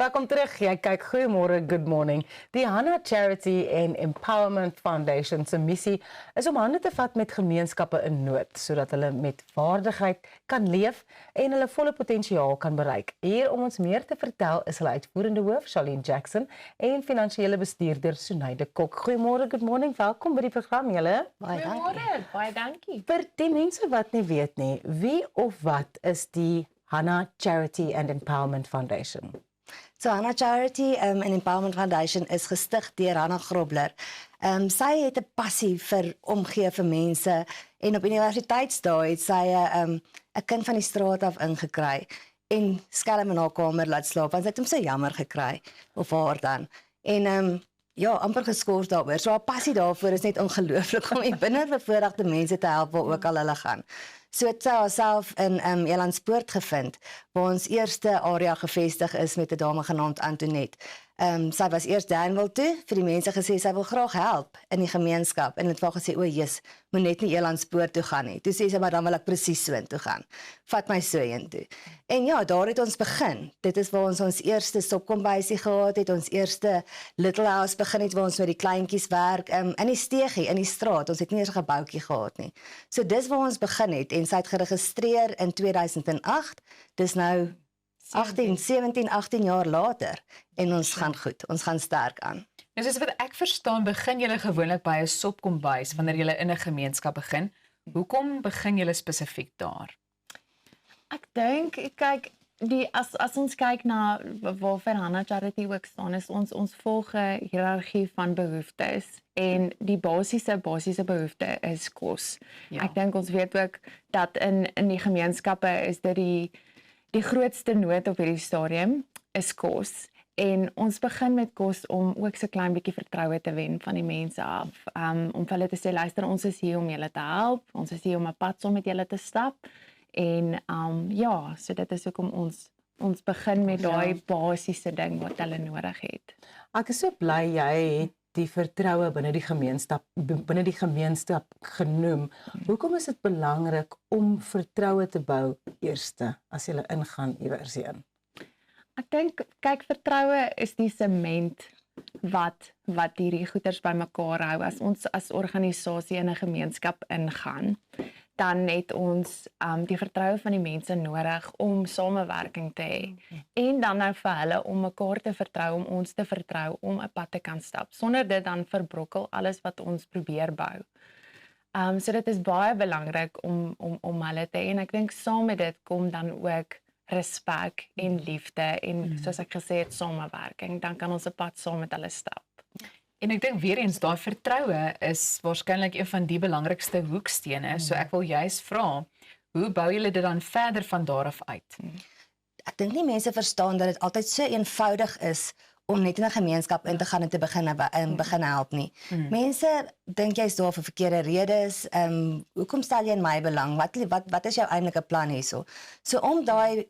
Welkom terug. Jy kyk goeiemôre, good morning. Die Hannah Charity and Empowerment Foundation se missie is om hande te vat met gemeenskappe in nood, sodat hulle met waardigheid kan leef en hulle volle potensiaal kan bereik. Hier om ons meer te vertel is hulle uitvoerende hoof, Charlene Jackson, en finansiële bestuurder, Sunaide Kok. Goeiemôre, good morning. Welkom by die program, julle. Goeiemôre, baie dankie. Vir die mense wat nie weet nie, wie of wat is die Hannah Charity and Empowerment Foundation? So Hannah Charity and Empowerment Foundation is gestig deur Hannah Grobler. Sy het 'n passie vir omgee vir mense en op universiteitsdae het sy 'n kind van die straat af ingekry en skelm in haar kamer laat slaap want sy het hom so jammer gekry of haar dan. En ja, amper geskort daaroor. So haar passie daarvoor is net ongelooflik om die minderbevoorregte mense te help waar ook al hulle gaan. So het sy haarself in Elandspoort gevind, waar ons eerste area gevestig is met 'n dame genaamd Antoinette. Sy was eers Danville toe, vir die mense gesê sy wil graag help in die gemeenskap en het vir haar gesê, o Jesus, moet net nie Elandspoort toe gaan nie. Toe sê sy, maar dan wil ek presies so intoe gaan. Vat my so intoe. En ja, daar het ons begin. Dit is waar ons eerste stopkombuisie gehad het, ons eerste Little House begin het, waar ons met die kleintjies werk, in die steegie, in die straat. Ons het nie eers 'n gebouetjie gehad nie. So dis waar ons begin het, en sy het geregistreer in 2008, dis nou 18 jaar later, en ons gaan goed, ons gaan sterk aan. Nou soos wat ek verstaan, begin julle gewoonlik by 'n sopkombuis wanneer julle in 'n gemeenskap begin. Hoekom begin julle spesifiek daar? Ek dink, kyk, as ons kyk na waarvoor Hannah Charity ook staan, is ons volg 'n hiërargie van behoeftes en die basiese behoefte is kos. Ja. Ek dink ons weet ook dat in die gemeenskappe is dit die grootste nood op hierdie stadium is kos. En ons begin met kos om ook so klein bietjie vertroue te wen van die mense af. Om vir hulle te sê, luister, ons is hier om julle te help, ons is hier om 'n pad saam met julle te stap. En ja, so dit is hoekom ons begin met daai basiese ding wat hulle nodig het. Ek is so bly jy het die vertroue binne die gemeenskap genoem. Hoekom is dit belangrik om vertroue te bou eerste as jy ingaan iewers heen? Ek dink, kyk, vertroue is die sement wat hierdie goeders bymekaar hou. As ons as organisasie in 'n gemeenskap ingaan, dan het ons die vertroue van die mense nodig om samewerking te hê. En dan nou vir hulle om mekaar te vertrou, om ons te vertrou, om 'n pad te kan stap. Sonder dit dan verbrokkel alles wat ons probeer bou. So dit is baie belangrik om hulle te hê. En ek dink saam met dit kom dan ook respek en liefde en soos ek gesê het, samewerking. Dan kan ons 'n pad saam met hulle stap. En ek dink weer eens, daai vertroue is waarskynlik een van die belangrikste hoekstene. So ek wil juist vra, hoe bou julle dit dan verder van daar af uit? Ek dink nie mense verstaan dat dit altyd so eenvoudig is om net in 'n gemeenskap in te gaan en te begin help nie. Mense dink jy's daar vir verkeerde redes. Hoekom stel jy in my belang? Wat is jou eintlike plan hierso? So om daai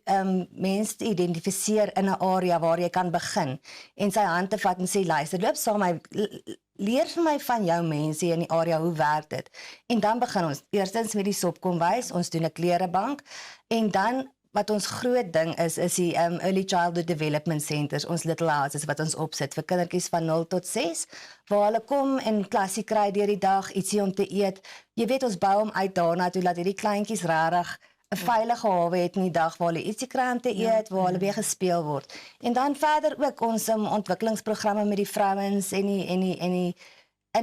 mense te identifiseer in 'n area waar jy kan begin en sy hand te vat en sê, luister, loop saam met my, leer vir my van jou mense in die area, hoe werk dit? En dan begin ons eerstens met die sopkombuis, ons doen 'n klerebank en dan wat ons groot ding is die Early Childhood Development Centers, ons Little Houses wat ons opsit vir kindertjies van 0 tot 6, waar hulle kom en klasie kry deur die dag, ietsie om te eet. Jy weet, ons bou hom uit daarna toe, dat hierdie kleintjies regtig 'n veilige hawe het in die dag waar hulle ietsie kry om te eet, waar hulle weer gespeel word. En dan verder ook ons ontwikkelingsprogramme met die vrouens en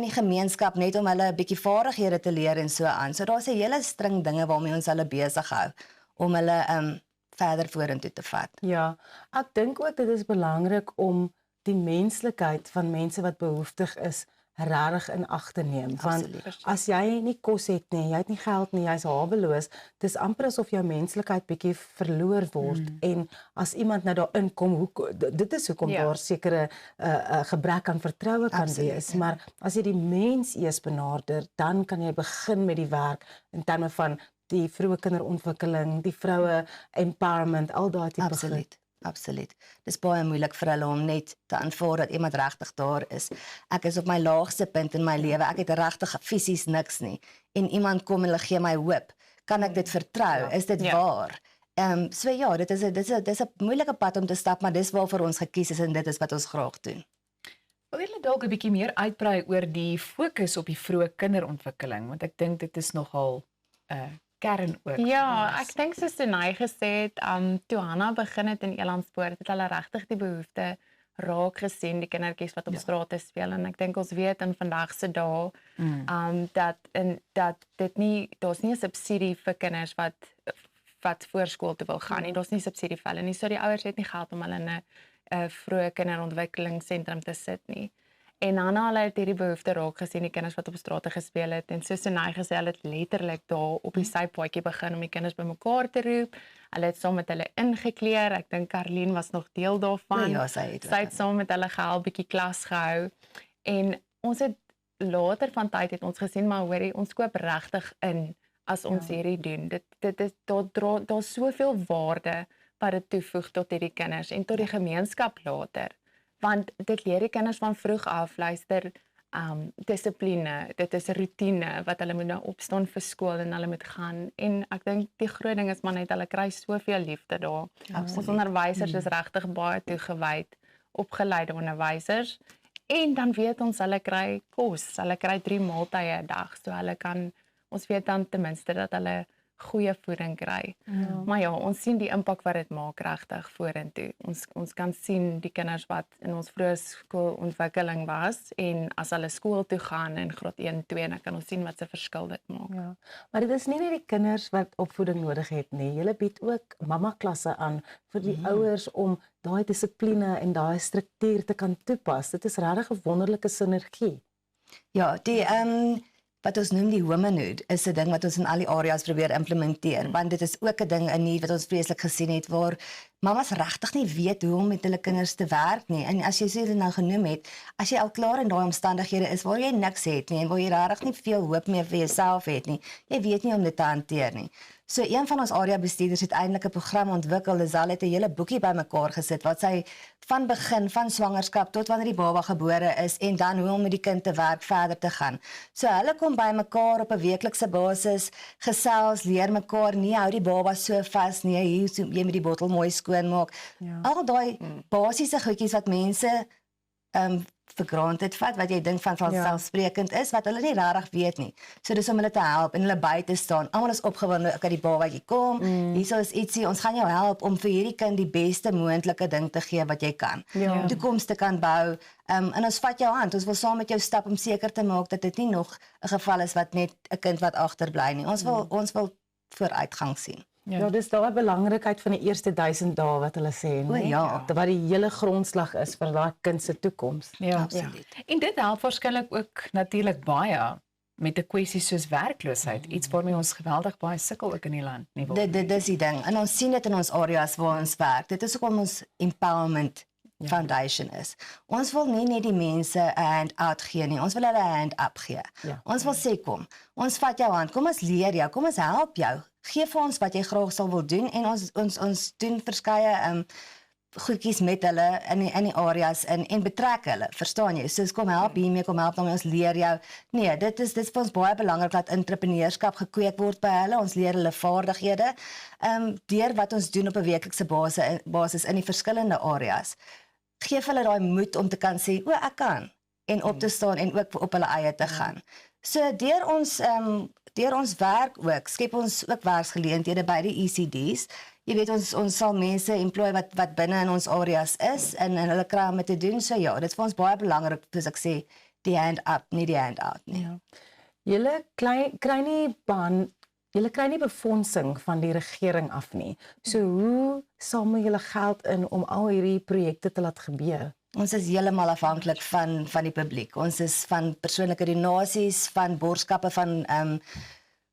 die gemeenskap, net om hulle 'n bietjie vaardighede te leer en so aan. So daar's 'n hele string dinge waarmee ons hulle besig hou om hulle verder vorentoe te vat. Ja, ek dink ook dit is belangrik om die menslikheid van mense wat behoeftig is regtig in ag te neem. Want as jy nie kos het nie, jy het nie geld nie, jy's haweloos, dis amper asof jou menslikheid bietjie verloor word. En as iemand nou daar inkom, dit is hoekom daar sekere gebrek aan vertroue kan wees. Maar as jy die mens eers benader, dan kan jy begin met die werk in terme van die vroeë kinderontwikkeling, die vroue empowerment, al daai tipe goed. Absoluut. Dis baie moeilik vir hulle om net te aanvaar dat iemand regtig daar is. Ek is op my laagste punt in my lewe. Ek het regtig fisies niks nie. En iemand kom en hulle gee my hoop. Kan ek dit vertrou? Is dit waar? So ja, dit is 'n moeilike pad om te stap, maar dis waarvoor ons gekies is en dit is wat ons graag doen. Wil julle dalk 'n bietjie meer uitbrei oor die fokus op die vroeë kinderontwikkeling, want ek dink dit is nogal 'n kern ook. Ja, ek dink soos Denai gesê het, toe Hanna begin het in Elandspoort, het hulle regtig die behoefte raak gesien, die kindertjies wat op strate speel, en ek dink ons weet in vandag se dae dat dit nie, daar's nie 'n subsidie vir kinders wat voorskool toe wil gaan nie. Daar's nie subsidie vir hulle nie. So die ouers het nie geld om hulle in 'n vroeë kinderontwikkelingsentrum te sit nie. En Hanna het hierdie behoefte raak gesien, die kinders wat op strate gespeel het, en soos Senai gesê, hulle het letterlik daar op die sypaadjie begin om die kinders bymekaar te roep. Hulle het saam met hulle ingekleer. Ek dink Karlien was nog deel daarvan. Ja, sy het saam met hulle gehelp, bietjie klas gehou. En ons het later van tyd het ons gesien, maar hoorie, ons koop regtig in as ons hierdie doen. Dit is daar's soveel waarde wat dit toevoeg tot hierdie kinders en tot die gemeenskap later. Want dit leer die kinders van vroeg af, luister, dissipline, dit is 'n rotine wat hulle moet nou opstaan vir skool en hulle moet gaan. En ek dink die groot ding is maar net hulle kry soveel liefde daar. Ons onderwysers is regtig baie toegewyd, opgeleide onderwysers. En dan weet ons hulle kry kos, hulle kry 3 maaltye 'n dag, so ons weet dan ten minste dat hulle goeie voeding kry. Maar ja, ons sien die impak wat dit maak regtig vorentoe. Ons kan sien die kinders wat in ons vroeë skoolontwikkeling was en as hulle skool toe gaan in graad 1, 2, dan kan ons sien wat se verskil dit maak. Ja, maar dit is nie net die kinders wat opvoeding nodig het nie. Julle bied ook mamma-klasse aan vir die ouers om daai dissipline en daai struktuur te kan toepas. Dit is regtig 'n wonderlike sinergie. Ja, die wat ons noem die womanhood is 'n ding wat ons in al die areas probeer implementeer, want dit is ook 'n ding in hier wat ons vreeslik gesien het waar mamas regtig nie weet hoe om met hulle kinders te werk nie. En as jy sê dit nou genoem het, as jy al klaar in daai omstandighede is waar jy niks het nie en waar jy regtig nie veel hoop meer vir jouself het nie, jy weet nie om dit te hanteer nie. So een van ons area bestuurders het eintlik 'n program ontwikkel. Lisel het 'n hele boekie bymekaar gesit wat sy van begin van swangerskap tot wanneer die baba gebore is en dan hoe om met die kind te werk verder te gaan. So hulle kom bymekaar op 'n weeklikse basis, gesels, leer mekaar, nee, hou die baba so vas, nee, hier jy met die bottel mooi skoonmaak. Ja. Al daai basiese goedjies wat mense vir granted vat, wat jy dink van selfsprekend is, wat hulle nie regtig weet nie. So dis om hulle te help en hulle by te staan. Almal is opgewonde, okay, die babatjie kom, hierso is ietsie, ons gaan jou help om vir hierdie kind die beste moontlike ding te gee wat jy kan. Om toekoms te kan bou. En ons vat jou hand, ons wil saam met jou stap om seker te maak dat dit nie nog 'n geval is wat net 'n kind wat agterbly nie. Ons wil vooruitgang sien. Ja, dis daai belangrikheid van die eerste 1000 dae wat hulle sê, nee? Wat die hele grondslag is vir daai kind se toekoms. Ja, absoluut. En dit help waarskynlik ook natuurlik baie met 'n kwessie soos werkloosheid, iets waarmee ons geweldig baie sukkel ook in die land, nie waar? Dit is die ding. En ons sien dit in ons areas waar ons werk. Dit is hoekom ons empowerment foundation is. Ons wil nie net die mense 'n hand out gee nie, ons wil hulle 'n hand up gee. Ons wil sê kom, ons vat jou hand, kom ons leer jou, kom ons help jou. Gee vir ons wat jy graag sal wil doen en ons doen verskeie goedjies met hulle in die areas en betrek hulle, verstaan jy? So kom help hiermee, kom help dan ons leer jou. Nee, dit is vir ons baie belangrik dat entrepreneurskap gekweek word by hulle. Ons leer hulle vaardighede deur wat ons doen op 'n weeklikse basis in die verskillende areas. Geef hulle daai moed om te kan sê, o, ek kan, en op te staan en ook op hulle eie te gaan. So deur ons werk ook, skep ons ook werksgeleenthede by die ECD's. Jy weet, ons sal mense employ wat binne in ons areas is en hulle kry om te doen. So ja, dit is vir ons baie belangrik, soos ek sê, die hand up, nie die hand out nie. Ja. Julle kry nie befondsing van die regering af nie. So hoe samel julle geld in om al hierdie projekte te laat gebeur? Ons is heeltemal afhanklik van die publiek. Ons is van persoonlike donasies, van borgskappe van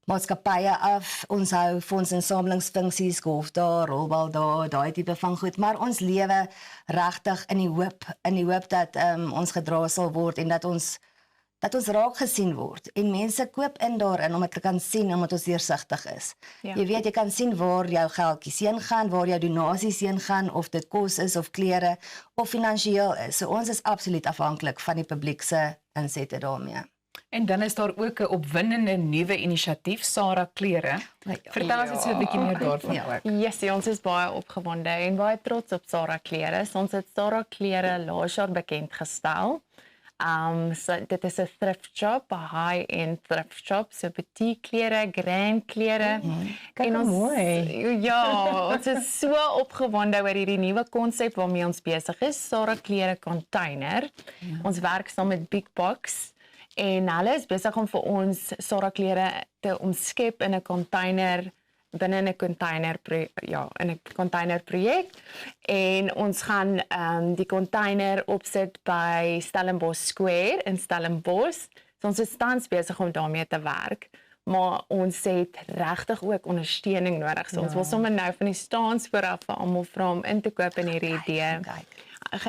maatskappye af. Ons hou fondsinsamelingsfunksies, golf daar, rolbal daar, daai tipe van goed, maar ons lewe regtig in die hoop dat ons gedra sal word en dat ons raak gesien word en mense koop in daarin om dit te kan sien omdat ons deursigtig is. Ja. Jy weet, jy kan sien waar jou geldjies heen gaan, waar jou donasies heen gaan, of dit kos is of klere of finansiëel is. So ons is absoluut afhanklik van die publiek se insette daarmee. En dan is daar ook 'n opwindende nuwe inisiatief, Sarah Klere. Vertel ons net so 'n bietjie meer daarvan ook. Yes, ons is baie opgewonde en baie trots op Sarah Klere. Ons het Sarah Klere laas jaar bekend gestel. So dit is 'n thrift shop, 'n high-end thrift shop, so boutique klere, grand klere. Kyk hoe mooi. Ja, ons is so opgewonde oor hierdie nuwe konsep waarmee ons besig is, Sarah Klere Container. Ons werk saam met Big Box en hulle is besig om vir ons Sarah Klere te omskep in 'n container binne 'n container projek en ons gaan die container opsit by Stellenbosch Square in Stellenbosch. So ons is tans besig om daarmee te werk, maar ons het regtig ook ondersteuning nodig. So ons wil sommer nou van die staans vooraf vir almal vra om in te koop in hierdie idee.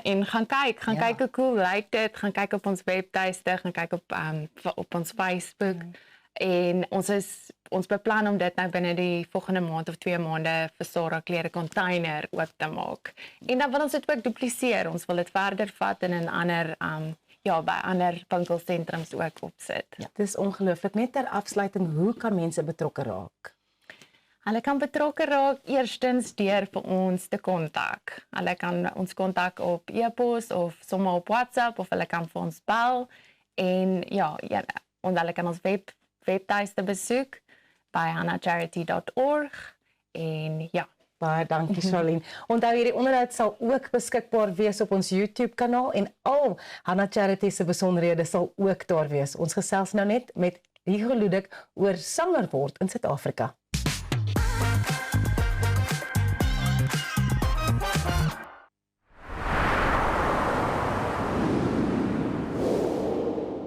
En gaan kyk hoe cool lyk dit, gaan kyk op ons webtuiste, gaan kyk op ons Facebook. En ons beplan om dit nou binne die volgende maand of 2 maande vir Sarah Klere Container oop te maak. En dan wil ons dit ook dupliseer. Ons wil dit verder vat en in ander by ander winkelsentrums ook opsit. Ja, dis ongelooflik. Net ter afsluiting, hoe kan mense betrokke raak? Hulle kan betrokke raak eerstens deur vir ons te kontak. Hulle kan ons kontak op e-pos of sommer op WhatsApp of hulle kan vir ons bel en hulle kan ons webtuiste besoek by hannacharity.org en Baie dankie Charlene. Onthou hierdie onderhoud sal ook beskikbaar wees op ons YouTube kanaal en al Hannah Charity se besonderhede sal ook daar wees. Ons gesels nou net met Hugo Ludik oor sanger word in Suid-Afrika.